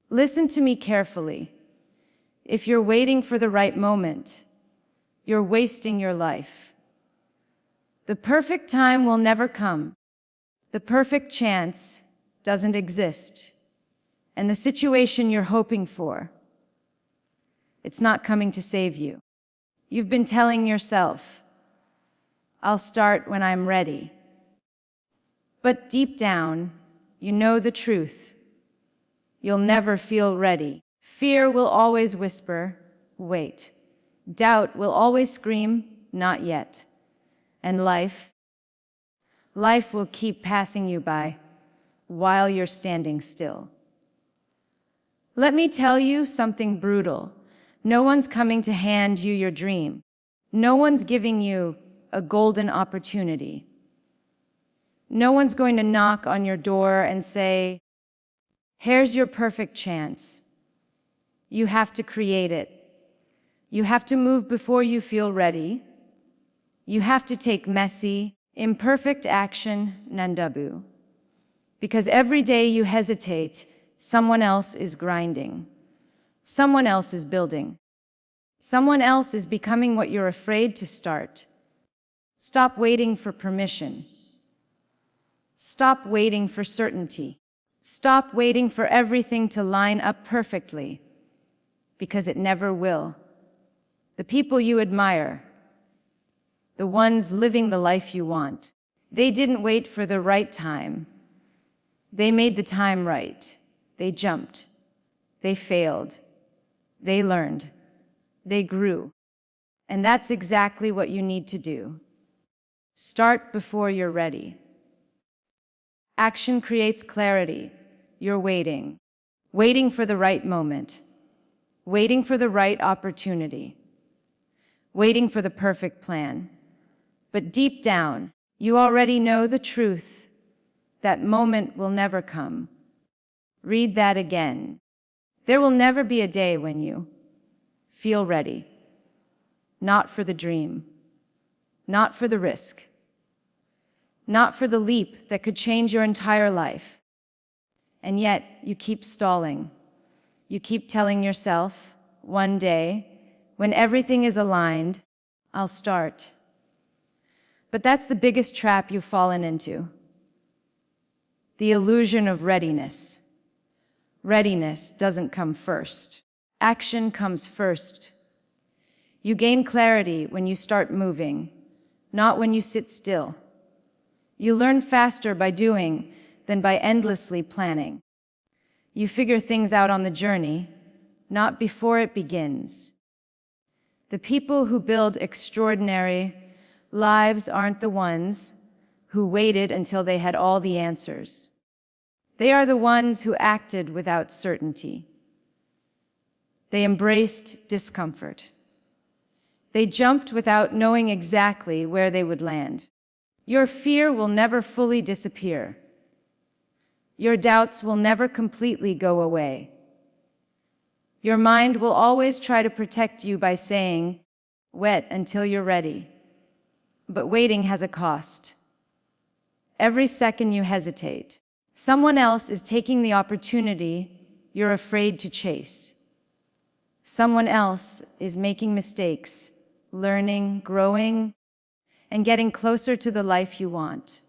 Listen to me carefully. If you're waiting for the right moment, you're wasting your life. The perfect time will never come. The perfect chance doesn't exist. And the situation you're hoping for, it's not coming to save you. You've been telling yourself, I'll start when I'm ready. But deep down, you know the truth. You'll never feel ready. Fear will always whisper, wait. Doubt will always scream, not yet. And life will keep passing you by while you're standing still. Let me tell you something brutal. No one's coming to hand you your dream. No one's giving you a golden opportunity. No one's going to knock on your door and say, here's your perfect chance. You have to create it. You have to move before you feel ready. You have to take messy, imperfect action, nandabu. Because every day you hesitate, someone else is grinding. Someone else is building. Someone else is becoming what you're afraid to start. Stop waiting for permission. Stop waiting for certainty. Stop waiting for everything to line up perfectly, because it never will. The people you admire, the ones living the life you want, they didn't wait for the right time. They made the time right. They jumped. They failed. They learned. They grew. And that's exactly what you need to do. Start before you're ready. Action creates clarity. You're waiting. Waiting for the right moment. Waiting for the right opportunity. Waiting for the perfect plan. But deep down, you already know the truth. That moment will never come. Read that again. There will never be a day when you feel ready. Not for the dream. Not for the risk. Not for the leap that could change your entire life. And yet, you keep stalling. You keep telling yourself, one day, when everything is aligned, I'll start. But that's the biggest trap you've fallen into. The illusion of readiness. Readiness doesn't come first. Action comes first. You gain clarity when you start moving, not when you sit still. You learn faster by doing than by endlessly planning. You figure things out on the journey, not before it begins. The people who build extraordinary lives aren't the ones who waited until they had all the answers. They are the ones who acted without certainty. They embraced discomfort. They jumped without knowing exactly where they would land. Your fear will never fully disappear. Your doubts will never completely go away. Your mind will always try to protect you by saying, wait until you're ready. But waiting has a cost. Every second you hesitate, someone else is taking the opportunity you're afraid to chase. Someone else is making mistakes, learning, growing, and getting closer to the life you want.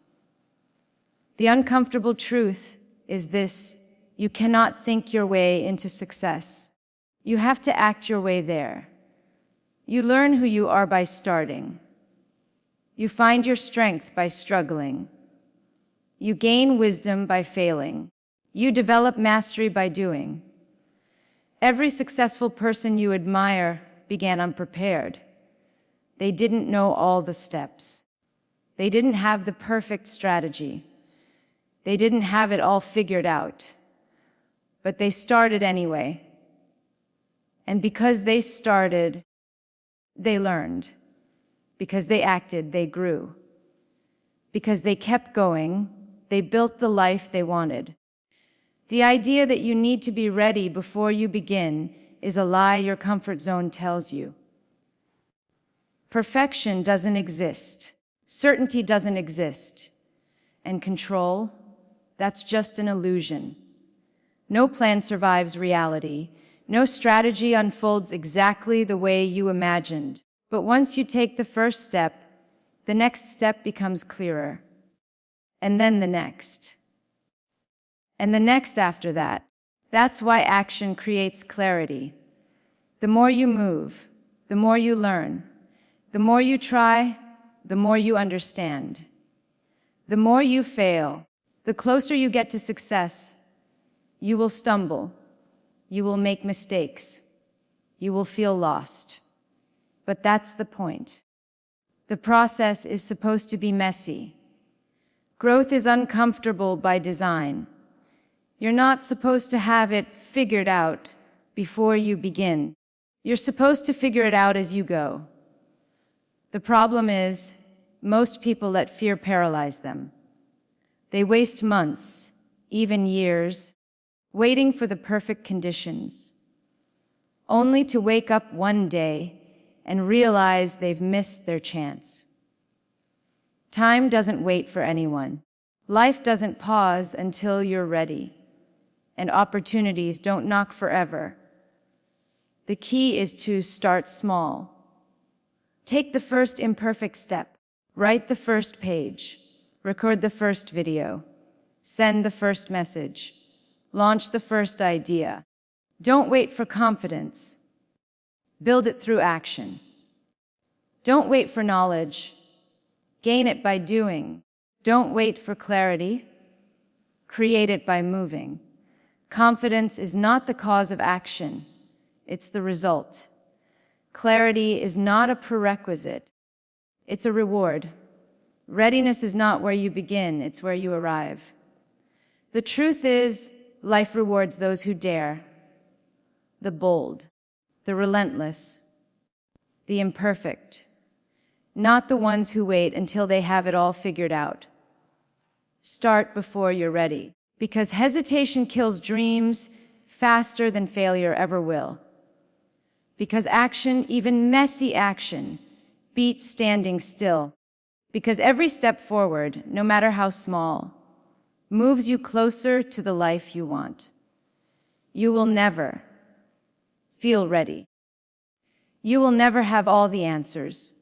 The uncomfortable truth is this: you cannot think your way into success. You have to act your way there. You learn who you are by starting. You find your strength by struggling. You gain wisdom by failing. You develop mastery by doing. Every successful person you admire began unprepared. They didn't know all the steps. They didn't have the perfect strategy. They didn't have it all figured out. But they started anyway. And because they started, they learned. Because they acted, they grew. Because they kept going, they built the life they wanted. The idea that you need to be ready before you begin is a lie your comfort zone tells you. Perfection doesn't exist. Certainty doesn't exist. And control, that's just an illusion. No plan survives reality. No strategy unfolds exactly the way you imagined. But once you take the first step, the next step becomes clearer. And then the next. And the next after that. That's why action creates clarity. The more you move, the more you learn. The more you try, the more you understand. The more you fail, the closer you get to success. You will stumble. You will make mistakes. You will feel lost. But that's the point. The process is supposed to be messy. Growth is uncomfortable by design. You're not supposed to have it figured out before you begin. You're supposed to figure it out as you go. The problem is, most people let fear paralyze them. They waste months, even years, waiting for the perfect conditions, only to wake up one day and realize they've missed their chance. Time doesn't wait for anyone. Life doesn't pause until you're ready, and opportunities don't knock forever. The key is to start small. Take the first imperfect step. Write the first page. Record the first video. Send the first message. Launch the first idea. Don't wait for confidence. Build it through action. Don't wait for knowledge. Gain it by doing. Don't wait for clarity. Create it by moving. Confidence is not the cause of action. It's the result. Clarity is not a prerequisite. It's a reward. Readiness is not where you begin, it's where you arrive. The truth is, life rewards those who dare. The bold, the relentless, the imperfect. Not the ones who wait until they have it all figured out. Start before you're ready, because hesitation kills dreams faster than failure ever will. Because action, even messy action, beats standing still. Because every step forward, no matter how small, moves you closer to the life you want. You will never feel ready. You will never have all the answers.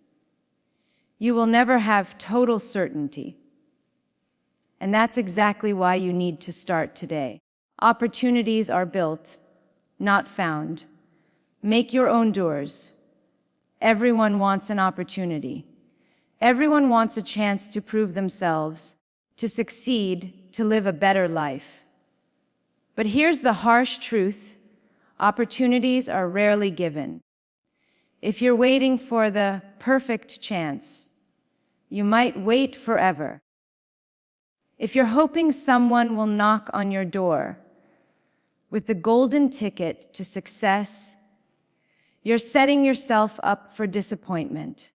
You will never have total certainty. And that's exactly why you need to start today. Opportunities are built, not found. Make your own doors. Everyone wants an opportunity. Everyone wants a chance to prove themselves, to succeed, to live a better life. But here's the harsh truth: opportunities are rarely given. If you're waiting for the perfect chance, you might wait forever. If you're hoping someone will knock on your door with the golden ticket to success, you're setting yourself up for disappointment.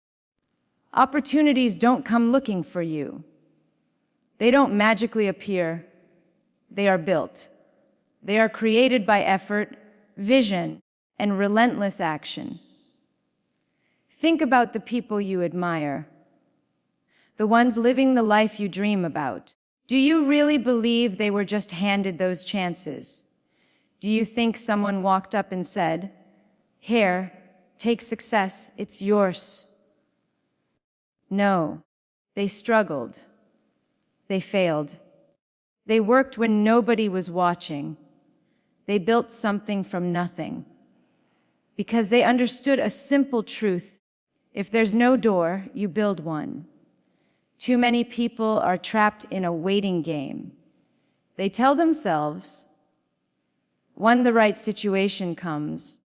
Opportunities don't come looking for you. They don't magically appear. They are built. They are created by effort, vision, and relentless action. Think about the people you admire, the ones living the life you dream about. Do you really believe they were just handed those chances? Do you think someone walked up and said, "Here, take success, it's yours"? No, they struggled. They failed. They worked when nobody was watching. They built something from nothing. Because they understood a simple truth: if there's no door, you build one. Too many people are trapped in a waiting game. They tell themselves, when the right situation comes,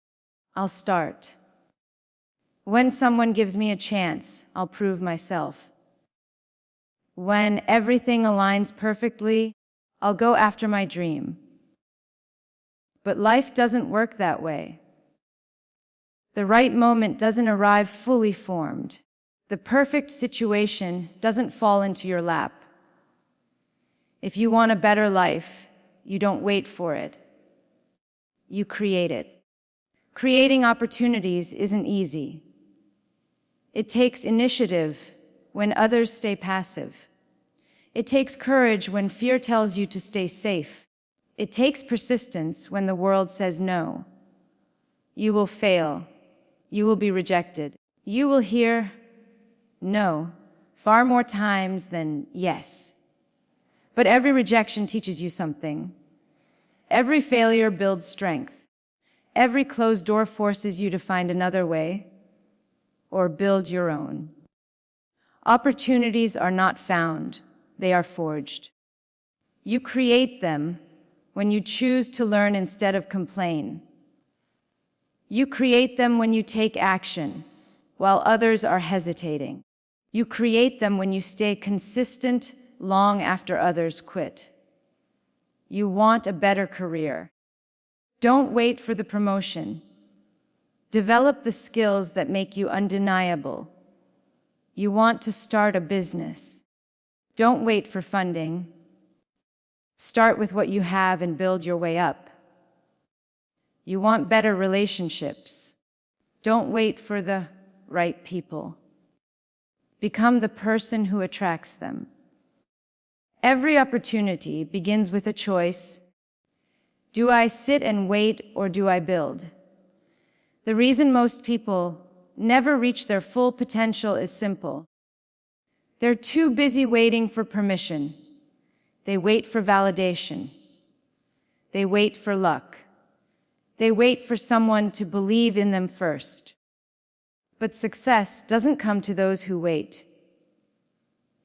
I'll start. When someone gives me a chance, I'll prove myself. When everything aligns perfectly, I'll go after my dream. But life doesn't work that way. The right moment doesn't arrive fully formed. The perfect situation doesn't fall into your lap. If you want a better life, you don't wait for it. You create it. Creating opportunities isn't easy. It takes initiative when others stay passive. It takes courage when fear tells you to stay safe. It takes persistence when the world says no. You will fail. You will be rejected. You will hear no far more times than yes. But every rejection teaches you something. Every failure builds strength. Every closed door forces you to find another way or build your own. Opportunities are not found, they are forged. You create them when you choose to learn instead of complain. You create them when you take action while others are hesitating. You create them when you stay consistent long after others quit. You want a better career. Don't wait for the promotion. Develop the skills that make you undeniable. You want to start a business. Don't wait for funding. Start with what you have and build your way up. You want better relationships. Don't wait for the right people. Become the person who attracts them. Every opportunity begins with a choice. Do I sit and wait or do I build? The reason most people never reach their full potential is simple. They're too busy waiting for permission. They wait for validation. They wait for luck. They wait for someone to believe in them first. But success doesn't come to those who wait.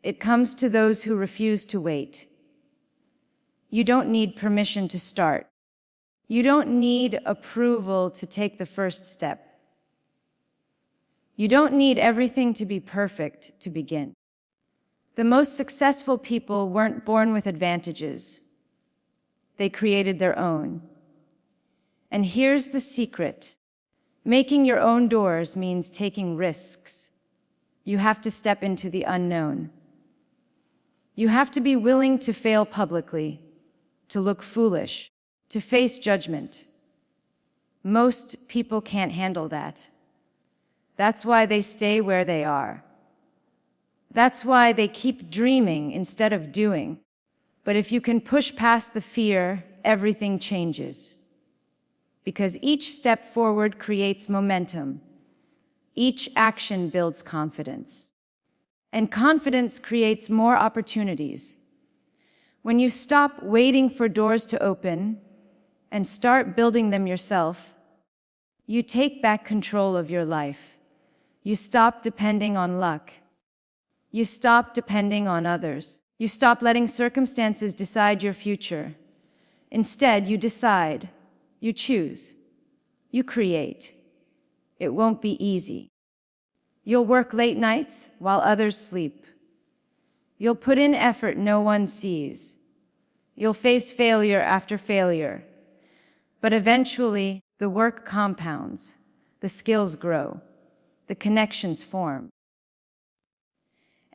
It comes to those who refuse to wait. You don't need permission to start. You don't need approval to take the first step. You don't need everything to be perfect to begin. The most successful people weren't born with advantages. They created their own. And here's the secret. Making your own doors means taking risks. You have to step into the unknown. You have to be willing to fail publicly, to look foolish, to face judgment. Most people can't handle that. That's why they stay where they are. That's why they keep dreaming instead of doing. But if you can push past the fear, everything changes. Because each step forward creates momentum. Each action builds confidence. And confidence creates more opportunities. When you stop waiting for doors to open and start building them yourself, you take back control of your life. You stop depending on luck. You stop depending on others. You stop letting circumstances decide your future. Instead, you decide. You choose. You create. It won't be easy. You'll work late nights while others sleep. You'll put in effort no one sees. You'll face failure after failure. But eventually, the work compounds, the skills grow, the connections form.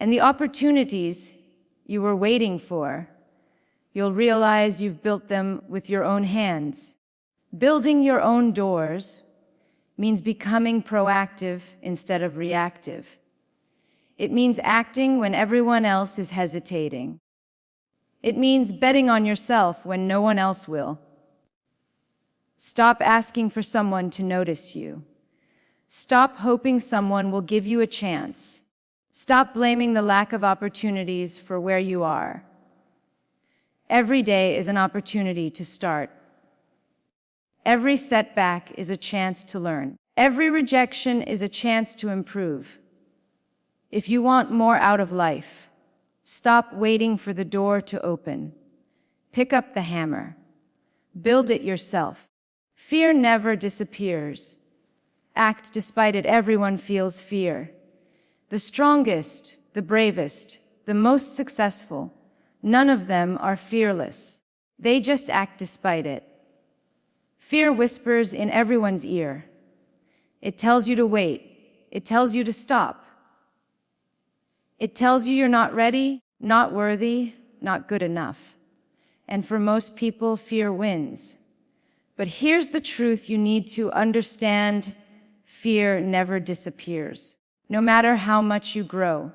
And the opportunities you were waiting for, you'll realize you've built them with your own hands. Building your own doors means becoming proactive instead of reactive. It means acting when everyone else is hesitating. It means betting on yourself when no one else will. Stop asking for someone to notice you. Stop hoping someone will give you a chance. Stop blaming the lack of opportunities for where you are. Every day is an opportunity to start. Every setback is a chance to learn. Every rejection is a chance to improve. If you want more out of life, stop waiting for the door to open. Pick up the hammer. Build it yourself. Fear never disappears. Act despite it. Everyone feels fear. The strongest, the bravest, the most successful, none of them are fearless. They just act despite it. Fear whispers in everyone's ear. It tells you to wait. It tells you to stop. It tells you you're not ready, not worthy, not good enough. And for most people, fear wins. But here's the truth you need to understand. Fear never disappears. No matter how much you grow,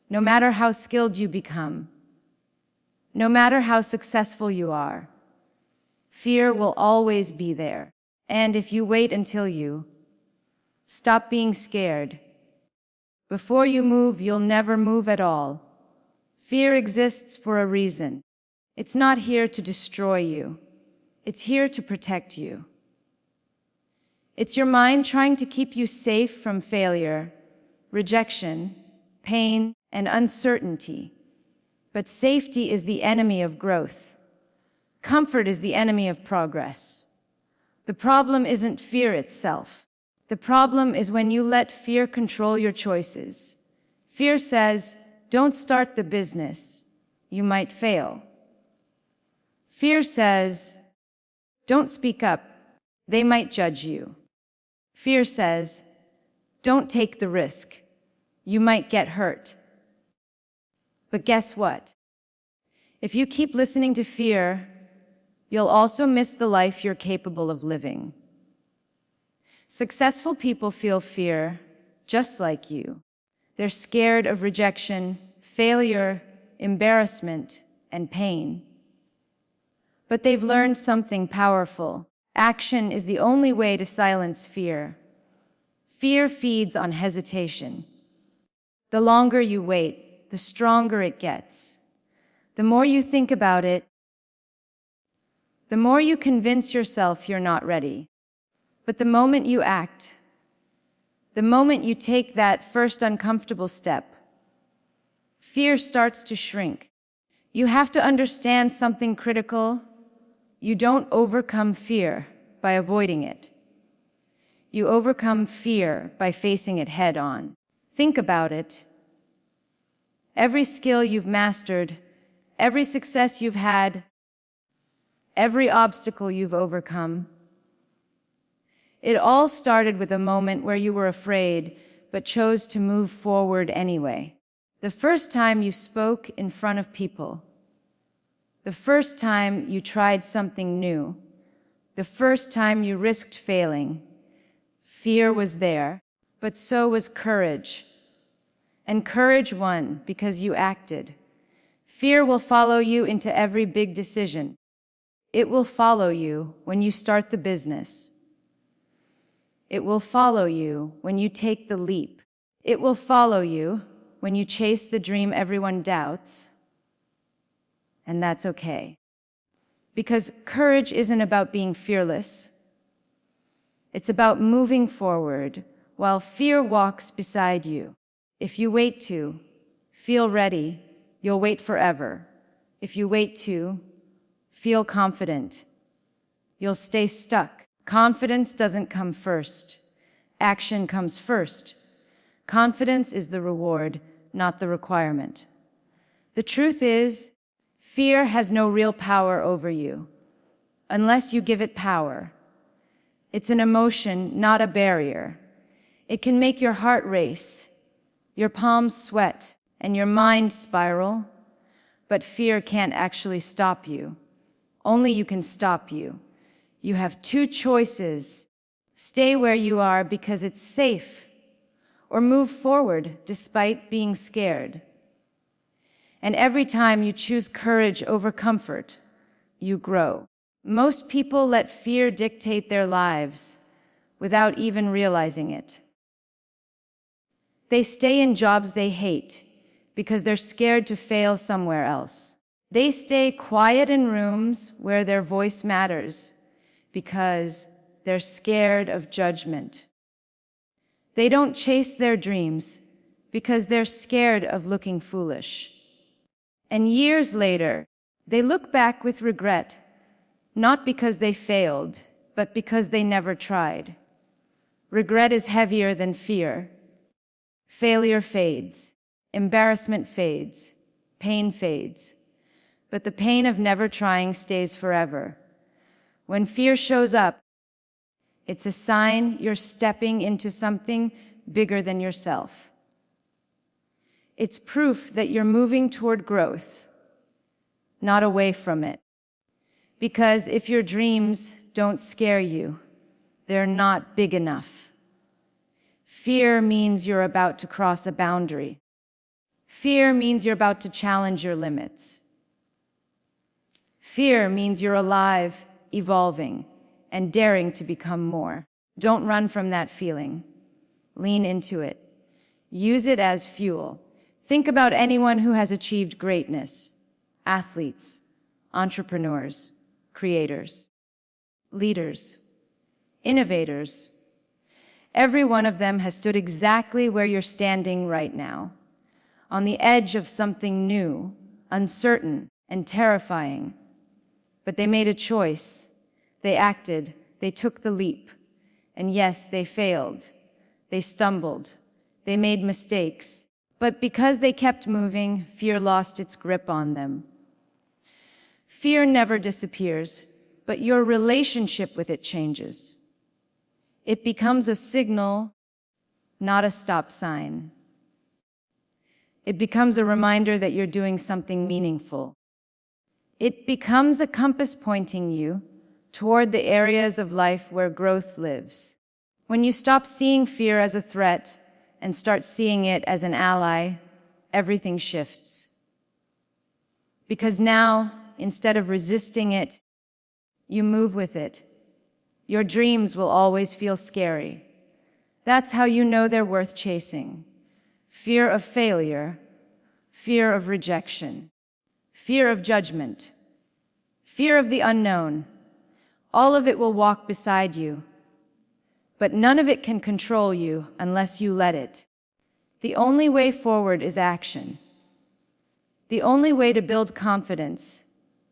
no matter how skilled you become, no matter how successful you are, Fear will always be there. And if you wait until you stop being scared, before you move, you'll never move at all. Fear exists for a reason. It's not here to destroy you. It's here to protect you. It's your mind trying to keep you safe from failure, rejection, pain, and uncertainty. But safety is the enemy of growth. Comfort is the enemy of progress. The problem isn't fear itself. The problem is when you let fear control your choices. Fear says, don't start the business. You might fail. Fear says, don't speak up. They might judge you. Fear says, don't take the risk. You might get hurt. But guess what? If you keep listening to fear, you'll also miss the life you're capable of living. Successful people feel fear, just like you. They're scared of rejection, failure, embarrassment, and pain. But they've learned something powerful. Action is the only way to silence fear. Fear feeds on hesitation. The longer you wait, the stronger it gets. The more you think about it, the more you convince yourself you're not ready. But the moment you act, the moment you take that first uncomfortable step, fear starts to shrink. You have to understand something critical. You don't overcome fear by avoiding it. You overcome fear by facing it head on. Think about it. Every skill you've mastered, every success you've had, every obstacle you've overcome, it all started with a moment where you were afraid, but chose to move forward anyway. The first time you spoke in front of people. The first time you tried something new. The first time you risked failing. Fear was there, but so was courage. And courage won because you acted. Fear will follow you into every big decision. It will follow you when you start the business. It will follow you when you take the leap. It will follow you when you chase the dream everyone doubts. And that's okay. Because courage isn't about being fearless. It's about moving forward while fear walks beside you. If you wait to feel ready, you'll wait forever. If you wait to feel confident, you'll stay stuck. Confidence doesn't come first. Action comes first. Confidence is the reward, not the requirement. The truth is, fear has no real power over you, unless you give it power. It's an emotion, not a barrier. It can make your heart race, your palms sweat, and your mind spiral, but fear can't actually stop you. Only you can stop you. You have two choices. Stay where you are because it's safe, or move forward despite being scared. And every time you choose courage over comfort, you grow. Most people let fear dictate their lives without even realizing it. They stay in jobs they hate because they're scared to fail somewhere else. They stay quiet in rooms where their voice matters because they're scared of judgment. They don't chase their dreams because they're scared of looking foolish. And years later, they look back with regret, not because they failed, but because they never tried. Regret is heavier than fear. Failure fades, embarrassment fades, pain fades, but the pain of never trying stays forever. When fear shows up, it's a sign you're stepping into something bigger than yourself. It's proof that you're moving toward growth, not away from it. Because if your dreams don't scare you, they're not big enough. Fear means you're about to cross a boundary. Fear means you're about to challenge your limits. Fear means you're alive evolving, and daring to become more. Don't run from that feeling. Lean into it. Use it as fuel. Think about anyone who has achieved greatness: athletes, entrepreneurs, creators, leaders, innovators. Every one of them has stood exactly where you're standing right now, on the edge of something new, uncertain, and terrifying. But they made a choice. They acted. They took the leap. And yes, they failed. They stumbled. They made mistakes. But because they kept moving, fear lost its grip on them. Fear never disappears, but your relationship with it changes. It becomes a signal, not a stop sign. It becomes a reminder that you're doing something meaningful. It becomes a compass pointing you toward the areas of life where growth lives. When you stop seeing fear as a threat and start seeing it as an ally, everything shifts. Because now, instead of resisting it, you move with it. Your dreams will always feel scary. That's how you know they're worth chasing. Fear of failure, fear of rejection, fear of judgment, fear of the unknown. All of it will walk beside you, but none of it can control you unless you let it. The only way forward is action. The only way to build confidence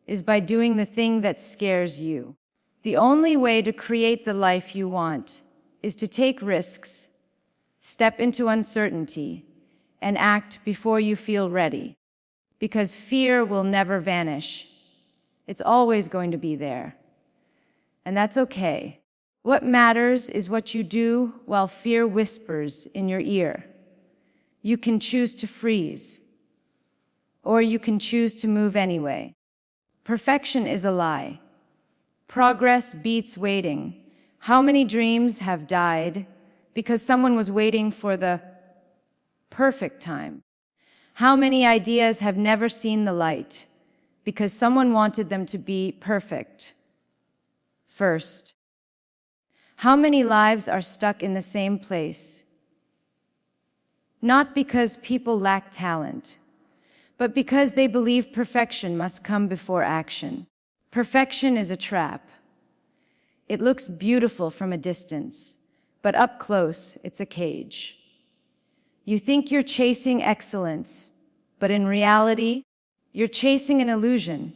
is by doing the thing that scares you. The only way to create the life you want is to take risks, step into uncertainty, and act before you feel ready. Because fear will never vanish. It's always going to be there. And that's okay. What matters is what you do while fear whispers in your ear. You can choose to freeze, or you can choose to move anyway. Perfection is a lie. Progress beats waiting. How many dreams have died because someone was waiting for the perfect time? How many ideas have never seen the light because someone wanted them to be perfect first? How many lives are stuck in the same place? Not because people lack talent, but because they believe perfection must come before action. Perfection is a trap. It looks beautiful from a distance, but up close, it's a cage. You think you're chasing excellence, but in reality, you're chasing an illusion.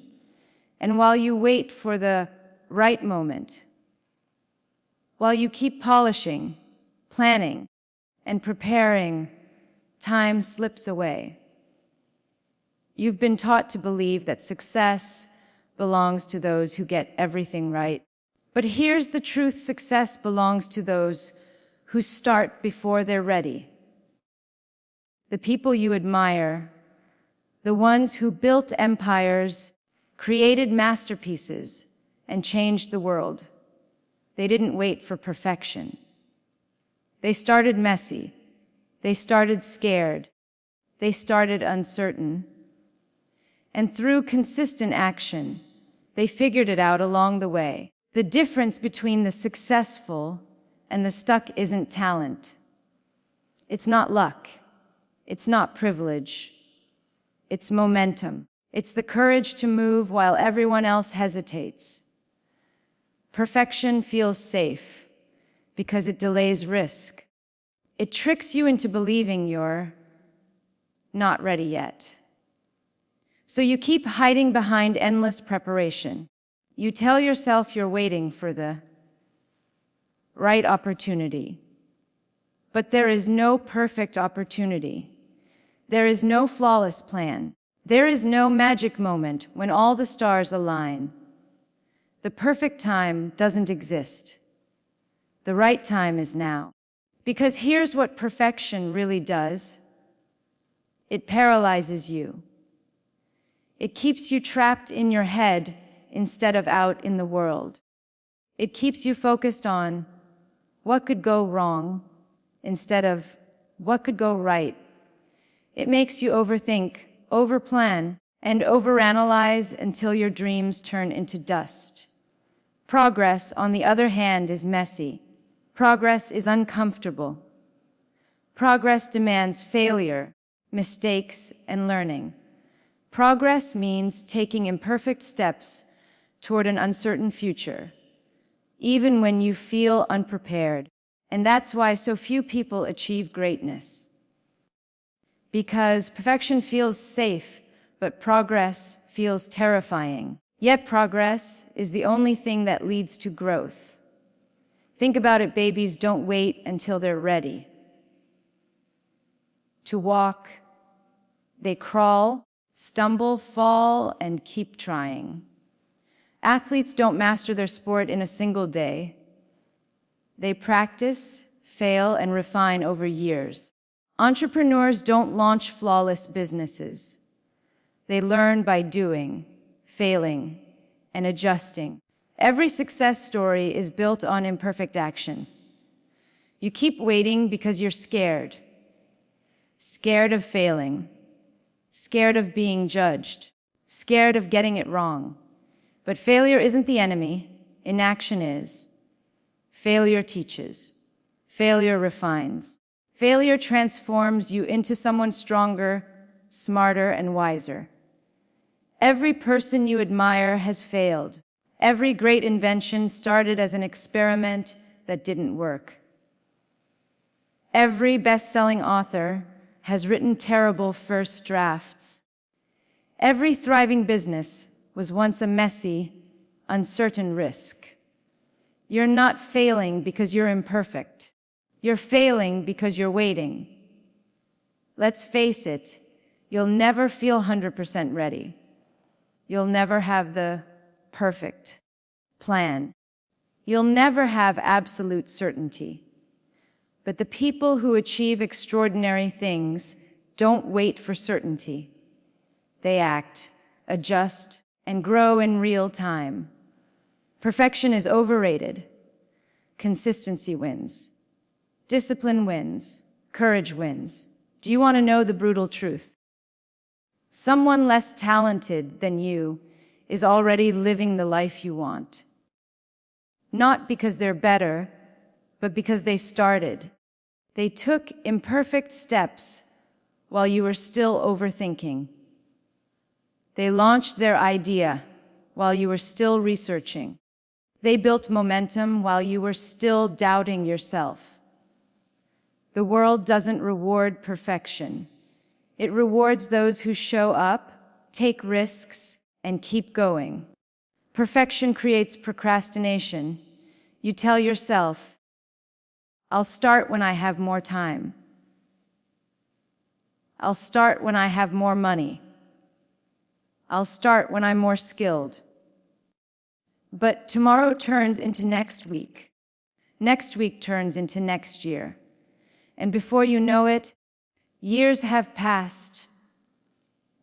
And while you wait for the right moment, while you keep polishing, planning, and preparing, time slips away. You've been taught to believe that success belongs to those who get everything right. But here's the truth: success belongs to those who start before they're ready. The people you admire, the ones who built empires, created masterpieces, and changed the world, they didn't wait for perfection. They started messy. They started scared. They started uncertain. And through consistent action, they figured it out along the way. The difference between the successful and the stuck isn't talent. It's not luck. It's not privilege. It's momentum. It's the courage to move while everyone else hesitates. Perfection feels safe because it delays risk. It tricks you into believing you're not ready yet. So you keep hiding behind endless preparation. You tell yourself you're waiting for the right opportunity. But there is no perfect opportunity. There is no flawless plan. There is no magic moment when all the stars align. The perfect time doesn't exist. The right time is now. Because here's what perfection really does. It paralyzes you. It keeps you trapped in your head instead of out in the world. It keeps you focused on what could go wrong instead of what could go right. It makes you overthink, overplan, and overanalyze until your dreams turn into dust. Progress, on the other hand, is messy. Progress is uncomfortable. Progress demands failure, mistakes, and learning. Progress means taking imperfect steps toward an uncertain future, even when you feel unprepared. And that's why so few people achieve greatness. Because perfection feels safe, but progress feels terrifying. Yet progress is the only thing that leads to growth. Think about it, babies don't wait until they're ready to walk. They crawl, stumble, fall, and keep trying. Athletes don't master their sport in a single day. They practice, fail, and refine over years. Entrepreneurs don't launch flawless businesses. They learn by doing, failing, and adjusting. Every success story is built on imperfect action. You keep waiting because you're scared. Scared of failing. Scared of being judged. Scared of getting it wrong. But failure isn't the enemy. Inaction is. Failure teaches. Failure refines. Failure transforms you into someone stronger, smarter, and wiser. Every person you admire has failed. Every great invention started as an experiment that didn't work. Every best-selling author has written terrible first drafts. Every thriving business was once a messy, uncertain risk. You're not failing because you're imperfect. You're failing because you're waiting. Let's face it, you'll never feel 100% ready. You'll never have the perfect plan. You'll never have absolute certainty. But the people who achieve extraordinary things don't wait for certainty. They act, adjust, and grow in real time. Perfection is overrated. Consistency wins. Discipline wins. Courage wins. Do you want to know the brutal truth? Someone less talented than you is already living the life you want. Not because they're better, but because they started. They took imperfect steps while you were still overthinking. They launched their idea while you were still researching. They built momentum while you were still doubting yourself. The world doesn't reward perfection. It rewards those who show up, take risks, and keep going. Perfection creates procrastination. You tell yourself, I'll start when I have more time. I'll start when I have more money. I'll start when I'm more skilled. But tomorrow turns into next week. Next week turns into next year. And before you know it, years have passed,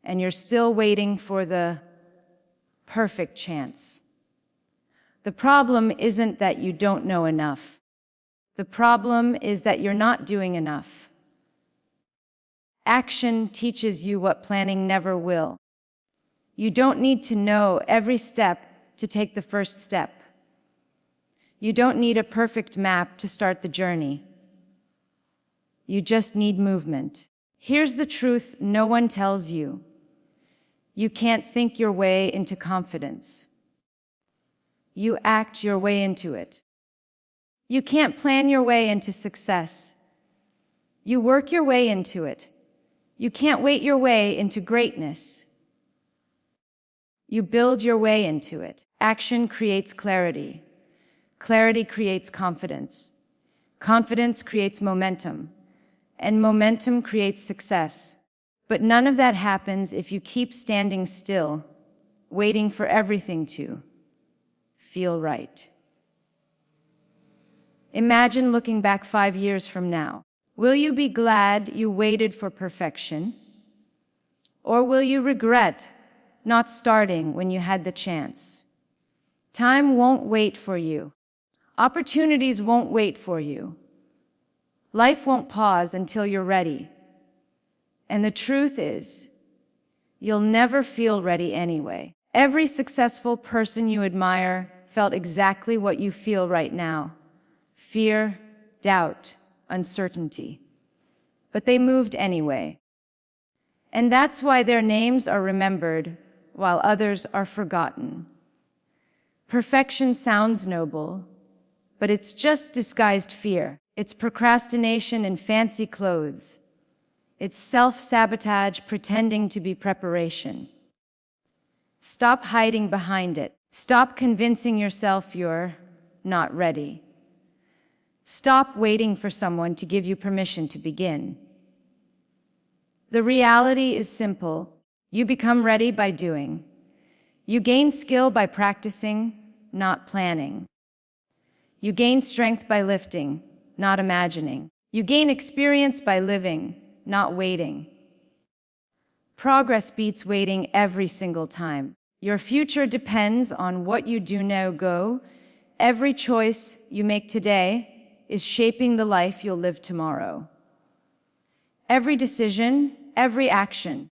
and you're still waiting for the perfect chance. The problem isn't that you don't know enough. The problem is that you're not doing enough. Action teaches you what planning never will. You don't need to know every step to take the first step. You don't need a perfect map to start the journey. You just need movement. Here's the truth no one tells you. You can't think your way into confidence. You act your way into it. You can't plan your way into success. You work your way into it. You can't wait your way into greatness. You build your way into it. Action creates clarity. Clarity creates confidence. Confidence creates momentum. And momentum creates success. But none of that happens if you keep standing still, waiting for everything to feel right. Imagine looking back 5 years from now. Will you be glad you waited for perfection? Or will you regret not starting when you had the chance? Time won't wait for you. Opportunities won't wait for you. Life won't pause until you're ready. And the truth is, you'll never feel ready anyway. Every successful person you admire felt exactly what you feel right now: fear, doubt, uncertainty. But they moved anyway. And that's why their names are remembered while others are forgotten. Perfection sounds noble, but it's just disguised fear. It's procrastination in fancy clothes. It's self-sabotage pretending to be preparation. Stop hiding behind it. Stop convincing yourself you're not ready. Stop waiting for someone to give you permission to begin. The reality is simple. You become ready by doing. You gain skill by practicing, not planning. You gain strength by lifting, not imagining. You gain experience by living, not waiting. Progress beats waiting every single time. Your future depends on what you do now. Go. Every choice you make today is shaping the life you'll live tomorrow. Every decision, every action,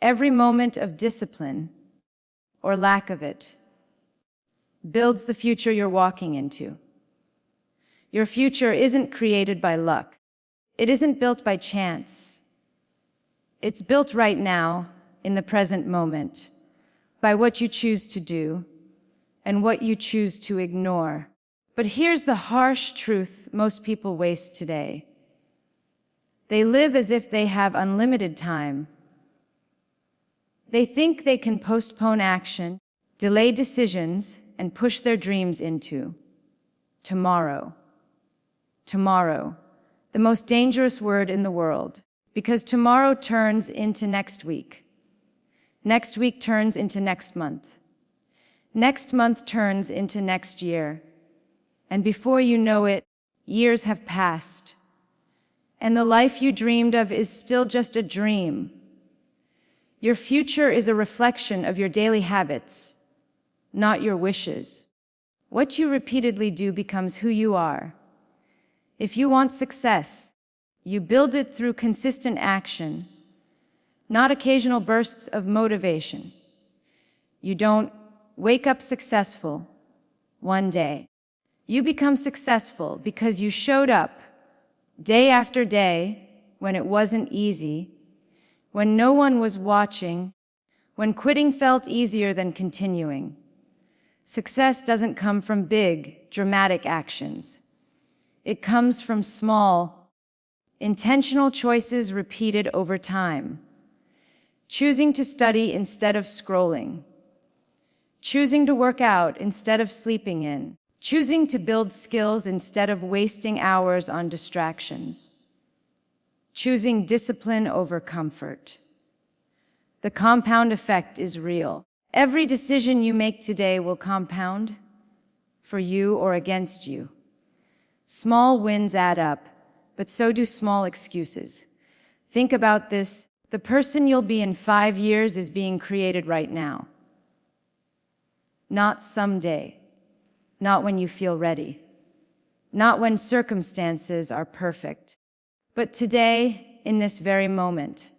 every moment of discipline, or lack of it, builds the future you're walking into. Your future isn't created by luck. It isn't built by chance. It's built right now, in the present moment, by what you choose to do and what you choose to ignore. But here's the harsh truth most people waste today. They live as if they have unlimited time. They think they can postpone action, delay decisions, and push their dreams into tomorrow. Tomorrow, the most dangerous word in the world, because tomorrow turns into next week. Next week turns into next month. Next month turns into next year. And before you know it, years have passed. And the life you dreamed of is still just a dream. Your future is a reflection of your daily habits, not your wishes. What you repeatedly do becomes who you are. If you want success, you build it through consistent action, not occasional bursts of motivation. You don't wake up successful one day. You become successful because you showed up day after day when it wasn't easy, when no one was watching, when quitting felt easier than continuing. Success doesn't come from big, dramatic actions. It comes from small, intentional choices repeated over time. Choosing to study instead of scrolling. Choosing to work out instead of sleeping in. Choosing to build skills instead of wasting hours on distractions. Choosing discipline over comfort. The compound effect is real. Every decision you make today will compound, for you or against you. Small wins add up, but so do small excuses. Think about this. The person you'll be in 5 years is being created right now. Not someday. Not when you feel ready. Not when circumstances are perfect. But today, in this very moment.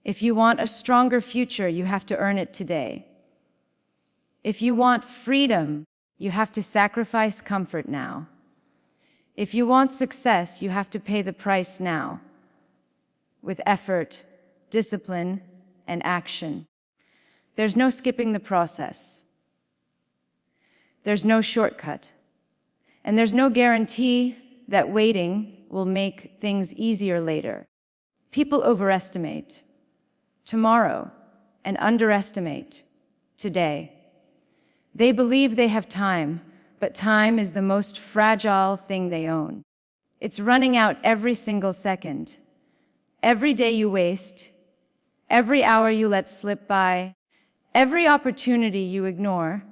If you want a stronger future, you have to earn it today. If you want freedom, you have to sacrifice comfort now. If you want success, you have to pay the price now. With effort, discipline, and action. There's no skipping the process. There's no shortcut. And there's no guarantee that waiting will make things easier later. People overestimate tomorrow and underestimate today. They believe they have time, but time is the most fragile thing they own. It's running out every single second. Every day you waste, every hour you let slip by, every opportunity you ignore.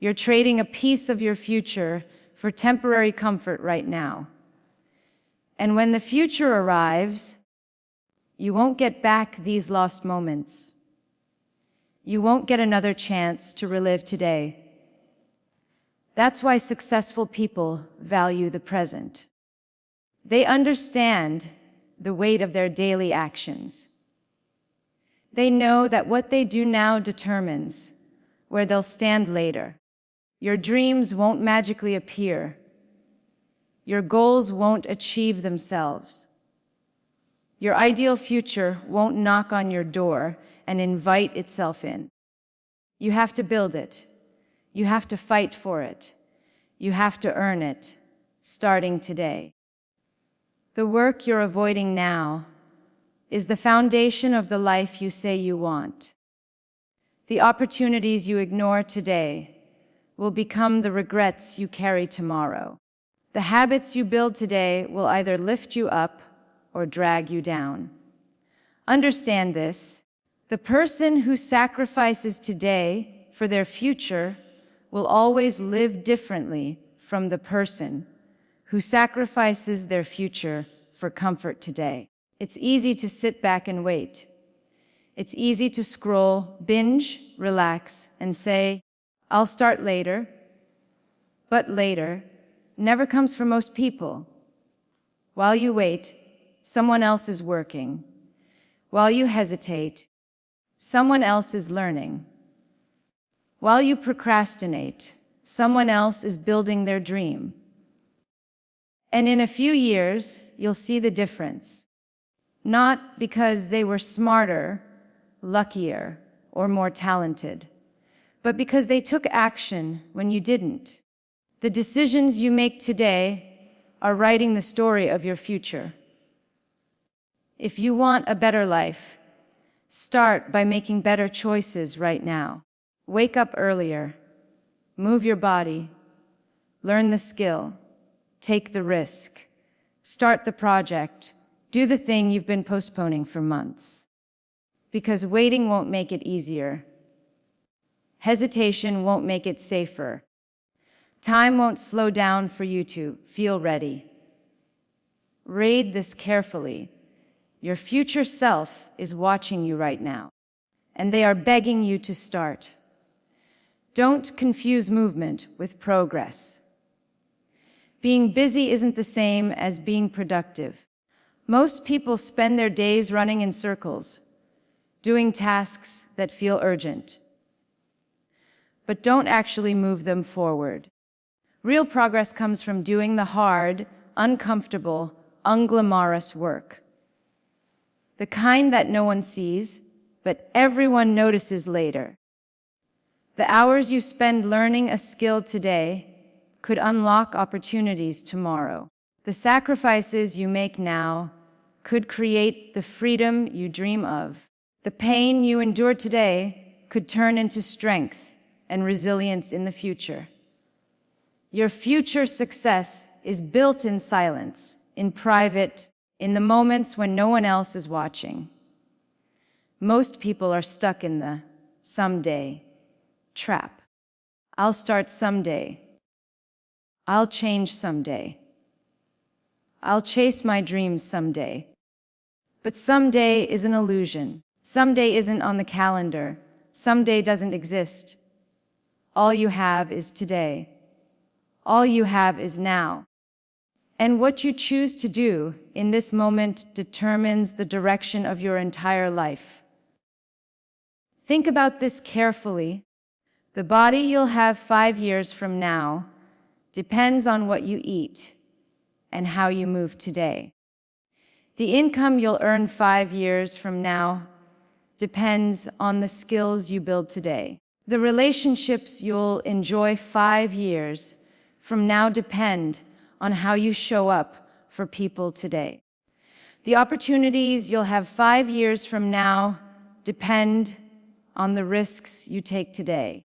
You're trading a piece of your future for temporary comfort right now. And when the future arrives, you won't get back these lost moments. You won't get another chance to relive today. That's why successful people value the present. They understand the weight of their daily actions. They know that what they do now determines where they'll stand later. Your dreams won't magically appear. Your goals won't achieve themselves. Your ideal future won't knock on your door and invite itself in. You have to build it. You have to fight for it. You have to earn it, starting today. The work you're avoiding now is the foundation of the life you say you want. The opportunities you ignore today will become the regrets you carry tomorrow. The habits you build today will either lift you up or drag you down. Understand this: the person who sacrifices today for their future will always live differently from the person who sacrifices their future for comfort today. It's easy to sit back and wait. It's easy to scroll, binge, relax, and say, "I'll start later." But later never comes for most people. While you wait, someone else is working. While you hesitate, someone else is learning. While you procrastinate, someone else is building their dream. And in a few years, you'll see the difference. Not because they were smarter, luckier, or more talented, but because they took action when you didn't. The decisions you make today are writing the story of your future. If you want a better life, start by making better choices right now. Wake up earlier, move your body, learn the skill, take the risk, start the project, do the thing you've been postponing for months. Because waiting won't make it easier. Hesitation won't make it safer. Time won't slow down for you to feel ready. Read this carefully. Your future self is watching you right now, and they are begging you to start. Don't confuse movement with progress. Being busy isn't the same as being productive. Most people spend their days running in circles, doing tasks that feel urgent, but don't actually move them forward. Real progress comes from doing the hard, uncomfortable, unglamorous work. The kind that no one sees, but everyone notices later. The hours you spend learning a skill today could unlock opportunities tomorrow. The sacrifices you make now could create the freedom you dream of. The pain you endure today could turn into strength and resilience in the future. Your future success is built in silence, in private, in the moments when no one else is watching. Most people are stuck in the someday trap. I'll start someday. I'll change someday. I'll chase my dreams someday. But someday is an illusion. Someday isn't on the calendar. Someday doesn't exist. All you have is today. All you have is now. And what you choose to do in this moment determines the direction of your entire life. Think about this carefully. The body you'll have 5 years from now depends on what you eat and how you move today. The income you'll earn 5 years from now depends on the skills you build today. The relationships you'll enjoy 5 years from now depend on how you show up for people today. The opportunities you'll have 5 years from now depend on the risks you take today.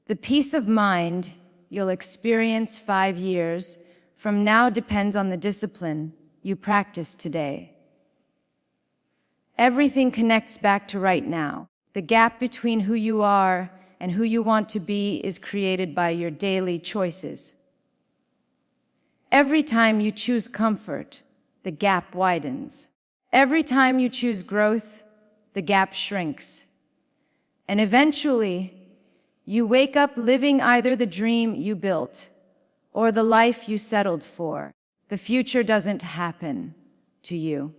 The peace of mind you'll experience 5 years from now depends on the discipline you practice today. Everything connects back to right now. The gap between who you are and who you want to be is created by your daily choices. Every time you choose comfort, the gap widens. Every time you choose growth, the gap shrinks. And eventually, you wake up living either the dream you built or the life you settled for. The future doesn't happen to you.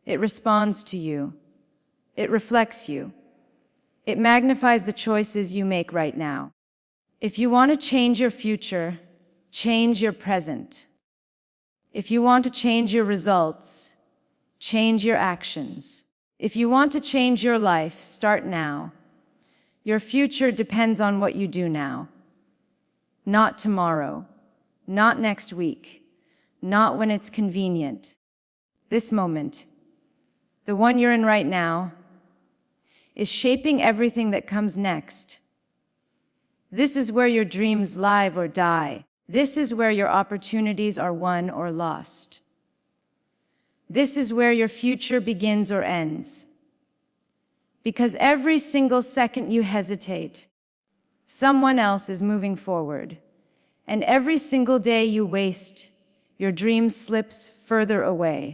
It responds to you. It reflects you. It magnifies the choices you make right now. If you want to change your future, change your present. If you want to change your results, change your actions. If you want to change your life, start now. Your future depends on what you do now. Not tomorrow, not next week, not when it's convenient. This moment, the one you're in right now, is shaping everything that comes next. This is where your dreams live or die. This is where your opportunities are won or lost. This is where your future begins or ends. Because every single second you hesitate, someone else is moving forward. And every single day you waste, your dream slips further away.